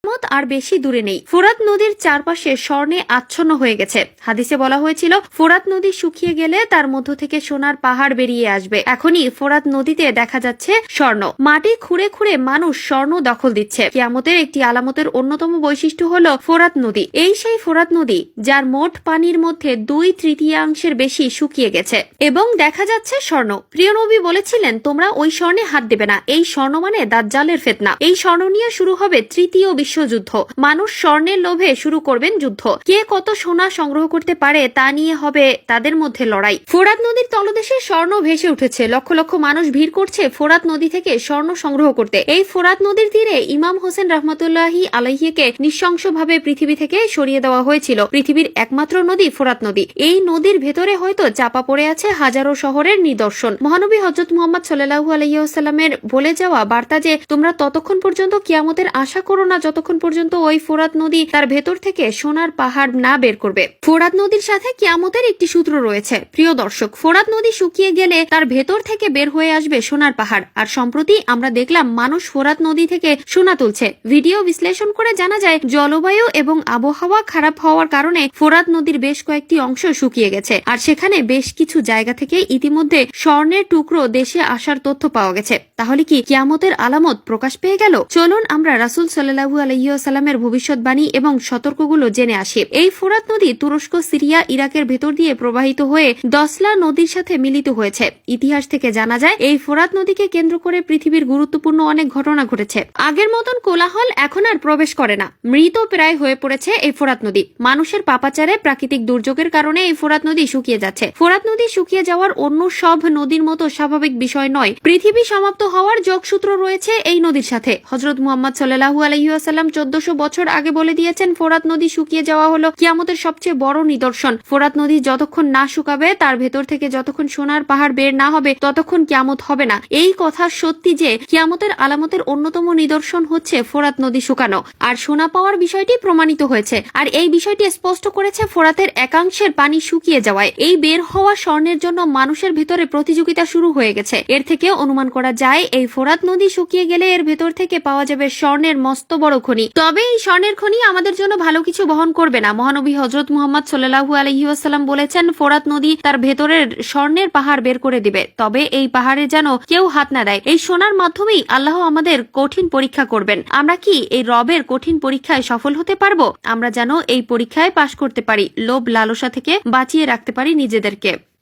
কিয়ামত আর বেশি দূরে নেই। ফোরাত নদীর চারপাশে স্বর্ণে আচ্ছন্ন হয়ে গেছে। হাদিসে বলা হয়েছিল ফোরাত নদী শুকিয়ে গেলে তার মধ্য থেকে সোনার পাহাড় বেরিয়ে আসবে। এখনই ফোরাত নদীতে দেখা যাচ্ছে স্বর্ণ। মাটি খুঁড়ে খুঁড়ে মানুষ স্বর্ণ দখল দিচ্ছে। কিয়ামতের একটি আলামতের অন্যতম বৈশিষ্ট্য হলো ফোরাত নদী। এই সেই ফোরাত নদী যার মোট পানির মধ্যে 2/3 বেশি শুকিয়ে গেছে এবং দেখা যাচ্ছে স্বর্ণ। প্রিয় নবী বলেছিলেন, তোমরা ওই স্বর্ণে হাত দেবে না। এই স্বর্ণ মানে দাজ্জালের ফিতনা। এই স্বর্ণ নিয়ে শুরু হবে তৃতীয় বিশ্বযুদ্ধ। মানুষ স্বর্ণের লোভে শুরু করবেন যুদ্ধ। কে কত সোনা সংগ্রহ করতে পারে তা নিয়ে হবে তাদের মধ্যে লড়াই। ফোরাত নদীর তলদেশে স্বর্ণ ভেসে উঠেছে। লক্ষ লক্ষ মানুষ ভিড় করছে ফোরাত নদী থেকে স্বর্ণ সংগ্রহ করতে। এই ফোরাত নদীর তীরে ইমাম হোসেন রহমতুল্লাহি আলাইহিকে নৃশংসভাবে পৃথিবী থেকে সরিয়ে দেওয়া হয়েছিল। পৃথিবীর একমাত্র নদী ফোরাত নদী। এই নদীর ভেতরে হয়তো চাপা পড়ে আছে হাজারো শহরের নিদর্শন। মহানবী হযরত মুহাম্মদ সাল্লাল্লাহু আলাইহি ওয়াসাল্লামের বলে যাওয়া বার্তা যে তোমরা ততক্ষণ পর্যন্ত কিয়ামতের আশা করো না যতক্ষণ পর্যন্ত ওই ফোরাত নদী তার ভেতর থেকে সোনার পাহাড় না বের করবে। ফোরাত নদীর সাথে কিয়ামতের একটি সূত্র রয়েছে। প্রিয় দর্শক, ফোরাত নদী শুকিয়ে গেলে তার ভেতর থেকে বের হয়ে আসবে সোনার পাহাড়। আর সম্প্রতি আমরা দেখলাম মানুষ ফোরাত নদী থেকে সোনা তুলছে। ভিডিও বিশ্লেষণ করে জানা যায় জলবায়ু এবং আবহাওয়া খারাপ হওয়ার কারণে ফোরাত নদীর বেশ কয়েকটি অংশ শুকিয়ে গেছে। আর সেখানে বেশ কিছু জায়গা থেকে ইতিমধ্যে স্বর্ণের টুকরো দেশে আসার তথ্য পাওয়া গেছে। তাহলে কি কিয়ামতের আলামত প্রকাশ পেয়ে গেল? চলুন আমরা রাসূল সাল্লাল্লাহু আলাইহি ওয়াসাল্লামের ভবিষ্যৎবাণী এবং সতর্কগুলো জেনে আসি। এই ফোরাত নদী তুরস্ক, সিরিয়া, ইরাকের ভেতর দিয়ে প্রবাহিত হয়ে দসলা নদীর সাথে মিলিত হয়েছে। ইতিহাস থেকে জানা যায় এই ফোরাত নদীকে কেন্দ্র করে পৃথিবীর গুরুত্বপূর্ণ অনেক ঘটনা ঘটেছে। আগের মতন কোলাহল এখন আর প্রবেশ করে না। মৃত প্রায় হয়ে পড়েছে এই ফোরাত নদী। মানুষের পাপাচারে, প্রাকৃতিক দুর্যোগের কারণে এই ফোরাত নদী শুকিয়ে যাচ্ছে। ফোরাত নদী শুকিয়ে যাওয়ার অন্য সব নদীর মতো স্বাভাবিক বিষয় নয়। পৃথিবী সমাপ্ত হওয়ার যোগসূত্র রয়েছে এই নদীর সাথে। হযরত মুহাম্মদ সাল্লাল্লাহু আলাইহি ওয়াসাল্লাম 1400 বছর আগে বলে দিয়েছেন ফোরাত নদী শুকিয়ে যাওয়া হলো কিয়ামতের সবচেয়ে বড় নিদর্শন। ফোরাত নদী যতক্ষণ না শুকাবে, তার ভেতর থেকে যতক্ষণ সোনার পাহাড় বের না হবে, ততক্ষণ কিয়ামত হবে না। এই কথা সত্যি যে কিয়ামতের আলামতের অন্যতম নিদর্শন হচ্ছে ফোরাত নদী শুকানো আর সোনা পাওয়ার বিষয়টি প্রমাণিত হয়েছে। আর এই বিষয়টি স্পষ্ট করেছে ফোরাতের একাংশের পানি শুকিয়ে যাওয়ায়। এই বের হওয়া স্বর্ণের জন্য মানুষের ভিতরে প্রতিযোগিতা শুরু হয়ে গেছে। এর থেকে অনুমান করা যায় এই ফোরাত নদী শুকিয়ে গেলে এর ভেতর থেকে পাওয়া যাবে স্বর্ণের মস্ত বড় খনি। তবে এই স্বর্ণের খনি আমাদের জন্য ভালো কিছু বহন করবে না। মহানবী হযরত মুহাম্মদ সাল্লাল্লাহু আলাইহি ওয়াসাল্লাম বলেছেন ফোরাত নদী তার ভেতরের স্বর্ণের পাহাড় বের করে দিবে। তবে এই পাহাড়ে যেন কেউ হাত না দেয়। এই সোনার মাধ্যমেই আল্লাহ আমাদের কঠিন পরীক্ষা করবেন। আমরা কি এই রবের কঠিন পরীক্ষায় সফল হতে পারবো? আমরা যেন এই পরীক্ষায় পাশ করতে পারি, লোভ লালসা থেকে বাঁচিয়ে রাখতে পারি নিজেদেরকে।